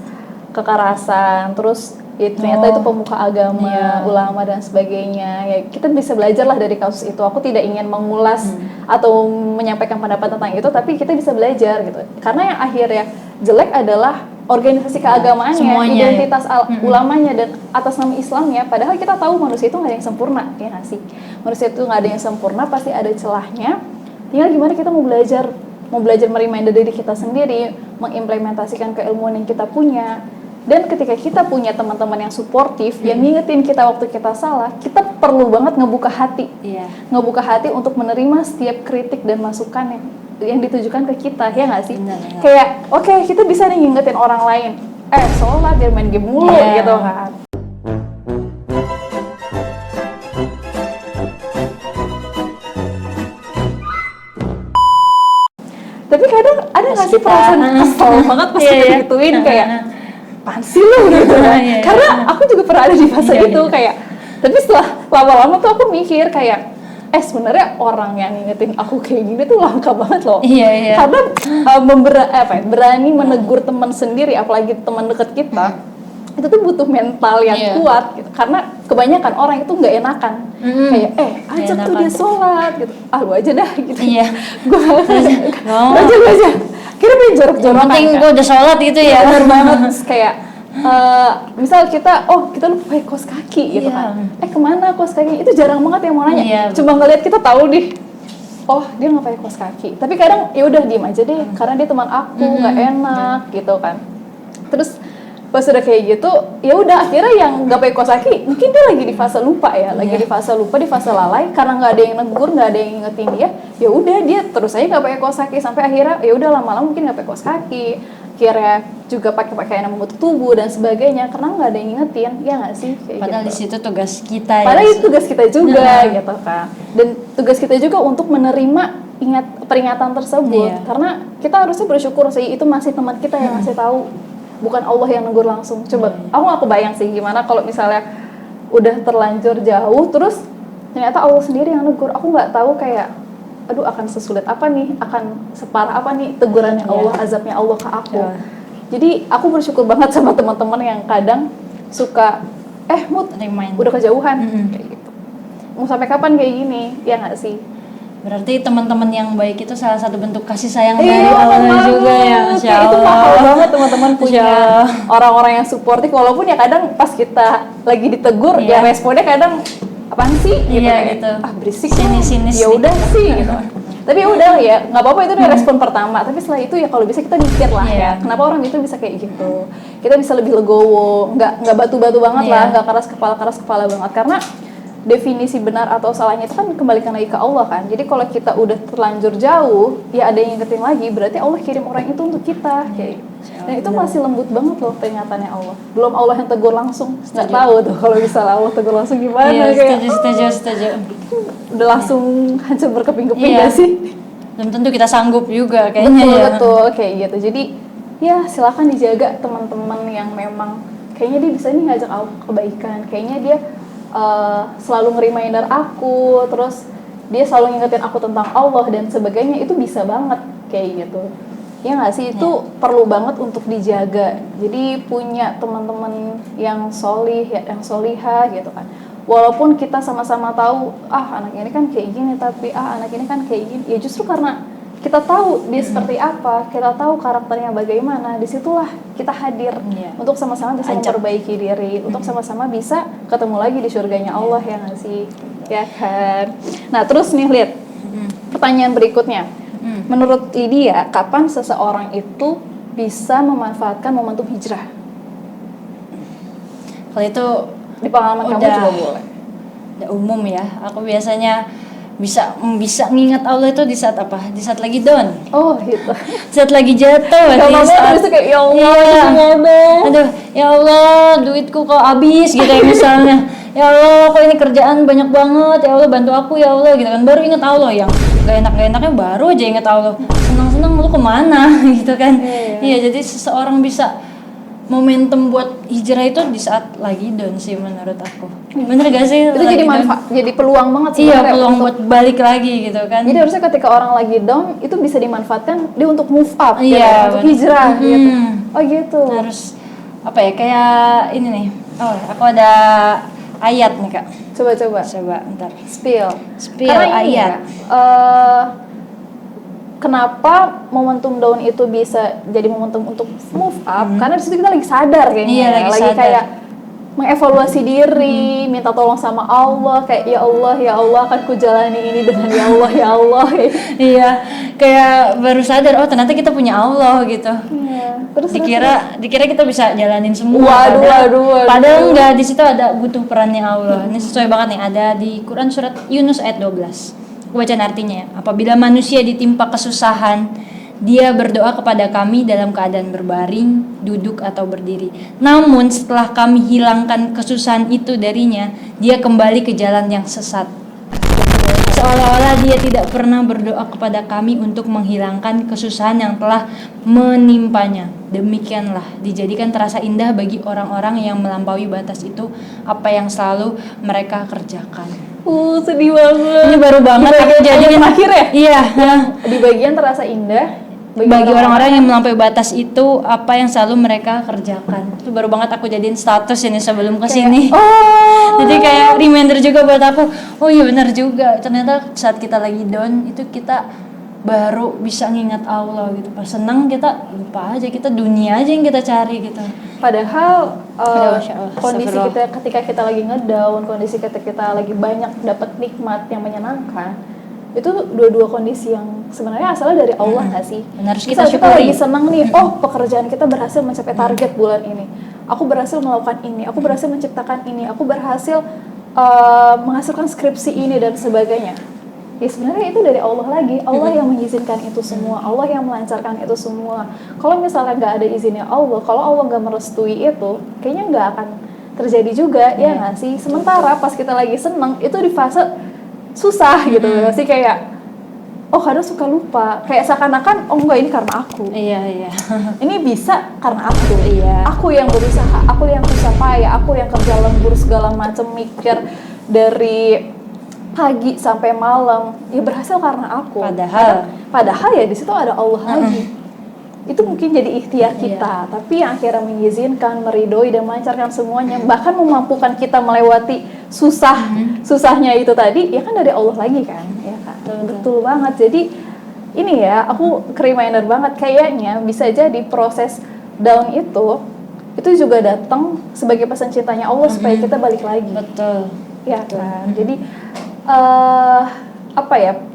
kekerasan, terus ternyata itu pemuka agama, ulama dan sebagainya. Ya kita bisa belajar lah dari kasus itu. Aku tidak ingin mengulas atau menyampaikan pendapat tentang itu, tapi kita bisa belajar gitu. Karena yang akhirnya jelek adalah organisasi keagamaannya, identitas ulamanya dan atas nama Islamnya. Padahal kita tahu manusia itu nggak ada yang sempurna, ya nggak sih? Manusia itu nggak ada yang sempurna, pasti ada celahnya. Tinggal gimana kita mau belajar mereminder diri kita sendiri, mengimplementasikan keilmuan yang kita punya. Dan ketika kita punya teman-teman yang suportif, yang ngingetin kita waktu kita salah, kita perlu banget ngebuka hati. Ngebuka hati untuk menerima setiap kritik dan masukan yang ditujukan ke kita, ya nggak sih? Kayak, oke, kita bisa nih ngingetin orang lain, sholat, jangan main game mulu, gitu kan. Tapi kadang ada nggak sih perasaan kesel banget pas kita gituin, kayak apaan sih lu gitu kan. Karena aku juga pernah ada di fase itu kayak, tapi setelah lama-lama tuh aku mikir kayak sebenarnya orang yang ngingetin aku kayak gini tuh langka banget loh. Karena berani menegur teman sendiri, apalagi teman dekat kita, itu tuh butuh mental yang kuat gitu. Karena kebanyakan orang itu nggak enakan, kayak ajak tuh dia sholat gitu, lu aja dah gitu. Gue aja kira main jorok-jorokan, penting gue udah sholat gitu ya. Bener banget. Kayak misal kita lupa pakai kaos kaki gitu kan, kemana kaos kaki, itu jarang banget yang mau nanya. Cuma ngeliat kita tahu nih, dia nggak pakai kaos kaki, tapi kadang ya udah diem aja deh, karena dia teman aku, nggak enak gitu kan. Terus pas udah kayak gitu, ya udah akhirnya yang nggak pakai kaos kaki, mungkin dia lagi di fase lupa ya, di fase lalai, karena nggak ada yang negur, nggak ada yang ngingetin dia, ya udah dia terus aja nggak pakai kaos kaki, sampai akhirnya ya udah lama-lama mungkin nggak pakai kaos kaki, akhirnya juga pakai pakaian yang membentuk tubuh dan sebagainya, karena nggak ada yang ngingetin, ya nggak sih? Kayak padahal gitu. Di situ tugas kita. Padahal itu tugas kita juga, gitu kan. Dan tugas kita juga untuk menerima peringatan tersebut, karena kita harusnya bersyukur sih itu masih teman kita yang ngasih tahu. Bukan Allah yang negur langsung. Coba, aku gak kebayang sih gimana kalau misalnya udah terlanjur jauh, terus ternyata Allah sendiri yang negur. Aku nggak tahu kayak aduh akan sesulit apa nih, akan separah apa nih tegurannya Allah, azabnya Allah ke aku. Jadi aku bersyukur banget sama teman-teman yang kadang suka Mut udah kejauhan kayak gitu. Mau sampai kapan kayak gini? Ya nggak sih? Berarti teman-teman yang baik itu salah satu bentuk kasih sayang dari Allah juga ya. Masya Allah. Itu mahal banget teman-teman punya orang-orang yang suportif, walaupun ya kadang pas kita lagi ditegur ya responnya kadang apaan sih gitu, gitu. Berisik sinis ya udah sih gitu. Tapi udah ya nggak apa-apa, itu respon pertama. Tapi setelah itu ya kalau bisa kita mikir lah ya kenapa orang itu bisa kayak gitu. Kita bisa lebih legowo, nggak batu-batu banget lah, nggak keras kepala banget, karena definisi benar atau salahnya itu kan kembalikan lagi ke Allah kan. Jadi kalau kita udah terlanjur jauh, ya ada yang ngingetin lagi, berarti Allah kirim orang itu untuk kita kayak. Dan itu masih lembut banget loh peringatannya Allah. Belum Allah yang tegur langsung, nggak tahu tuh kalau misalnya Allah tegur langsung gimana. Setuju. Udah langsung hancur berkeping-keping gak sih? Belum tentu kita sanggup juga kayaknya. Betul kayak gitu. Jadi ya silakan dijaga teman-teman yang memang kayaknya dia bisa nih ngajak aku kebaikan, kayaknya dia selalu nge-reminder aku, terus dia selalu ngingetin aku tentang Allah dan sebagainya, itu bisa banget kayak gitu. Ya nggak sih, itu perlu banget untuk dijaga. Jadi punya teman-teman yang solih, yang solihah gitu kan. Walaupun kita sama-sama tahu, anak ini kan kayak gini, tapi anak ini kan kayak gini. Ya justru karena kita tahu dia seperti apa, kita tahu karakternya bagaimana, disitulah kita hadir untuk sama-sama bisa memperbaiki diri, untuk sama-sama bisa ketemu lagi di surganya Allah ya nggak sih? Ya kan? Nah terus nih lihat pertanyaan berikutnya. Menurut Lydia, kapan seseorang itu bisa memanfaatkan momentum hijrah? Kalau itu di pengalaman kamu juga boleh. Udah umum ya. Aku biasanya bisa ngingat Allah itu di saat apa? Di saat lagi down. Oh gitu. Saat lagi jatuh. Kalau saat itu kayak ya Allah, aduh ya Allah duitku kok habis gitu ya misalnya. Ya Allah kok ini kerjaan banyak banget, ya Allah bantu aku ya Allah gitu kan. Baru ingat Allah, yang gak enaknya baru aja ingat Allah. Senang-senang lu kemana gitu kan. Iya jadi seseorang bisa momentum buat hijrah itu di saat lagi down sih menurut aku. Bener gak sih? Itu jadi manfaat, jadi peluang banget sih. Iya, peluang buat balik lagi gitu kan. Jadi harusnya ketika orang lagi down itu bisa dimanfaatkan dia untuk move up, iya, untuk hijrah gitu. Oh gitu. Harus apa ya, kayak ini nih. Oh, aku ada ayat nih Kak. Coba bentar. Spill Karena ayat. Kenapa momentum down itu bisa jadi momentum untuk move up? Karena di situ kita lagi sadar kayaknya. Iya, lagi sadar. Kayak mengevaluasi diri, minta tolong sama Allah, kayak ya Allah akan ku jalani ini dengan ya Allah. Iya, kayak baru sadar oh ternyata kita punya Allah gitu. Iya. Terus dikira kita bisa jalanin semua. Waduh. Padahal enggak, di situ ada butuh perannya Allah. Ini sesuai banget nih, ada di Quran surat Yunus ayat 12. Bacaan artinya, apabila manusia ditimpa kesusahan, dia berdoa kepada kami dalam keadaan berbaring, duduk atau berdiri. Namun setelah kami hilangkan kesusahan itu darinya, dia kembali ke jalan yang sesat. Seolah-olah dia tidak pernah berdoa kepada kami untuk menghilangkan kesusahan yang telah menimpanya. Demikianlah dijadikan terasa indah bagi orang-orang yang melampaui batas itu apa yang selalu mereka kerjakan. Sedih banget. Ini baru banget aku jadiin akhir ya? Iya. Di bagian terasa indah bagi orang-orang yang melampaui batas itu apa yang selalu mereka kerjakan. Itu baru banget aku jadiin status ini sebelum kesini. Jadi kayak reminder juga buat aku. Oh iya benar juga. Ternyata saat kita lagi down itu kita baru bisa ngingat Allah gitu. Pas senang kita lupa aja, kita dunia aja yang kita cari gitu. Padahal kondisi kita ketika kita lagi ngedown, kondisi ketika kita lagi banyak dapat nikmat yang menyenangkan, itu dua-dua kondisi yang sebenarnya asalnya dari Allah nggak sih? Benar, kita lagi senang nih, pekerjaan kita berhasil mencapai target bulan ini, aku berhasil melakukan ini, aku berhasil menciptakan ini, aku berhasil menghasilkan skripsi ini dan sebagainya. Ya sebenarnya itu dari Allah lagi, Allah yang mengizinkan itu semua, Allah yang melancarkan itu semua. Kalau misalnya nggak ada izinnya Allah, kalau Allah nggak merestui itu, kayaknya nggak akan terjadi juga, ya nggak sih? Sementara pas kita lagi seneng, itu di fase susah gitu, sih kayak kadang suka lupa, kayak seakan-akan enggak ini karena aku. Iya. Ini bisa karena aku. Iya. Aku yang berusaha, aku yang susah payah, aku yang kerja lembur segala macam, mikir dari pagi sampai malam, ya berhasil karena aku. Padahal ya di situ ada Allah lagi. Itu mungkin jadi ikhtiar kita, tapi yang akhirnya mengizinkan, meridhoi dan melancarkan semuanya, bahkan memampukan kita melewati susahnya itu tadi, ya kan dari Allah lagi kan, ya kan. Betul banget. Jadi ini ya, aku reminder banget, kayaknya bisa jadi proses down itu juga datang sebagai pesan cintanya Allah supaya kita balik lagi. Betul. Ya kan. Jadi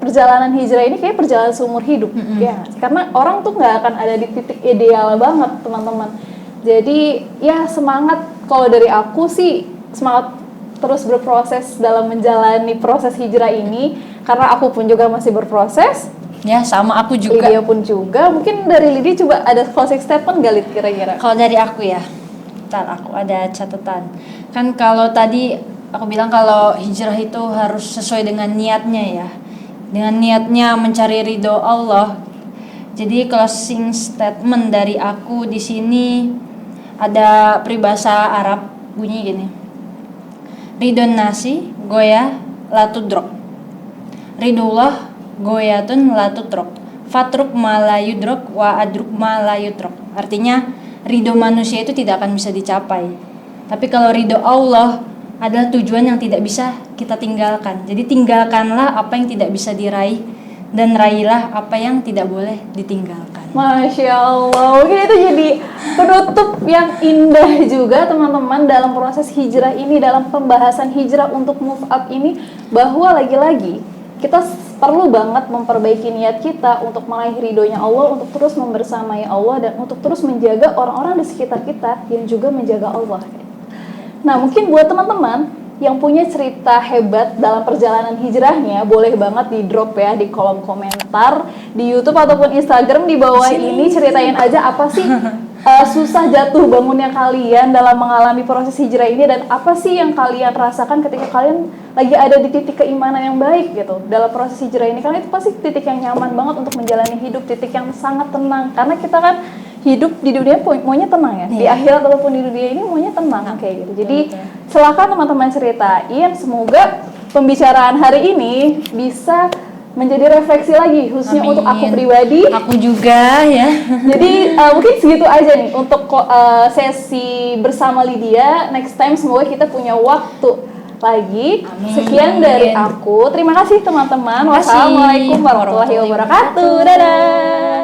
perjalanan hijrah ini kayak perjalanan seumur hidup, ya. Karena orang tuh nggak akan ada di titik ideal banget, teman-teman. Jadi ya semangat, kalau dari aku sih semangat terus berproses dalam menjalani proses hijrah ini, karena aku pun juga masih berproses. Ya, sama aku juga. Lydia pun juga. Mungkin dari Lydia coba ada closing statement gak, Lid, kira-kira? Kalau dari aku ya, aku ada catatan. Kan kalau tadi aku bilang kalau hijrah itu harus sesuai dengan niatnya ya. Dengan niatnya mencari ridho Allah. Jadi closing statement dari aku di sini ada peribahasa Arab bunyi gini. Ridhon nasi goya latudrok. Ridullah goyatun latudrok. Fatruk ma la yudrok wa adruk ma la yudrok. Artinya ridho manusia itu tidak akan bisa dicapai. Tapi kalau ridho Allah adalah tujuan yang tidak bisa kita tinggalkan. Jadi tinggalkanlah apa yang tidak bisa diraih dan raihlah apa yang tidak boleh ditinggalkan. Masya Allah, mungkin itu jadi penutup yang indah juga teman-teman dalam proses hijrah ini, dalam pembahasan hijrah untuk move up ini, bahwa lagi-lagi kita perlu banget memperbaiki niat kita untuk meraih ridhonya Allah, untuk terus membersamai Allah, dan untuk terus menjaga orang-orang di sekitar kita yang juga menjaga Allah. Nah, mungkin buat teman-teman yang punya cerita hebat dalam perjalanan hijrahnya, boleh banget di drop ya di kolom komentar di YouTube ataupun Instagram di bawah ini. Ceritain aja apa sih susah jatuh bangunnya kalian dalam mengalami proses hijrah ini, dan apa sih yang kalian rasakan ketika kalian lagi ada di titik keimanan yang baik gitu dalam proses hijrah ini. Karena itu pasti titik yang nyaman banget untuk menjalani hidup, titik yang sangat tenang, karena kita kan hidup di dunia maunya tenang ya, di akhirat ataupun di dunia ini maunya tenang kayak gitu. Jadi silakan teman-teman ceritain, semoga pembicaraan hari ini bisa menjadi refleksi lagi, khususnya untuk aku pribadi. Aku juga ya. Jadi mungkin segitu aja nih untuk sesi bersama Lydia. Next time semoga kita punya waktu lagi. Amin. Sekian dari aku. Terima kasih teman-teman. Wassalamualaikum warahmatullahi wabarakatuh. Dadah.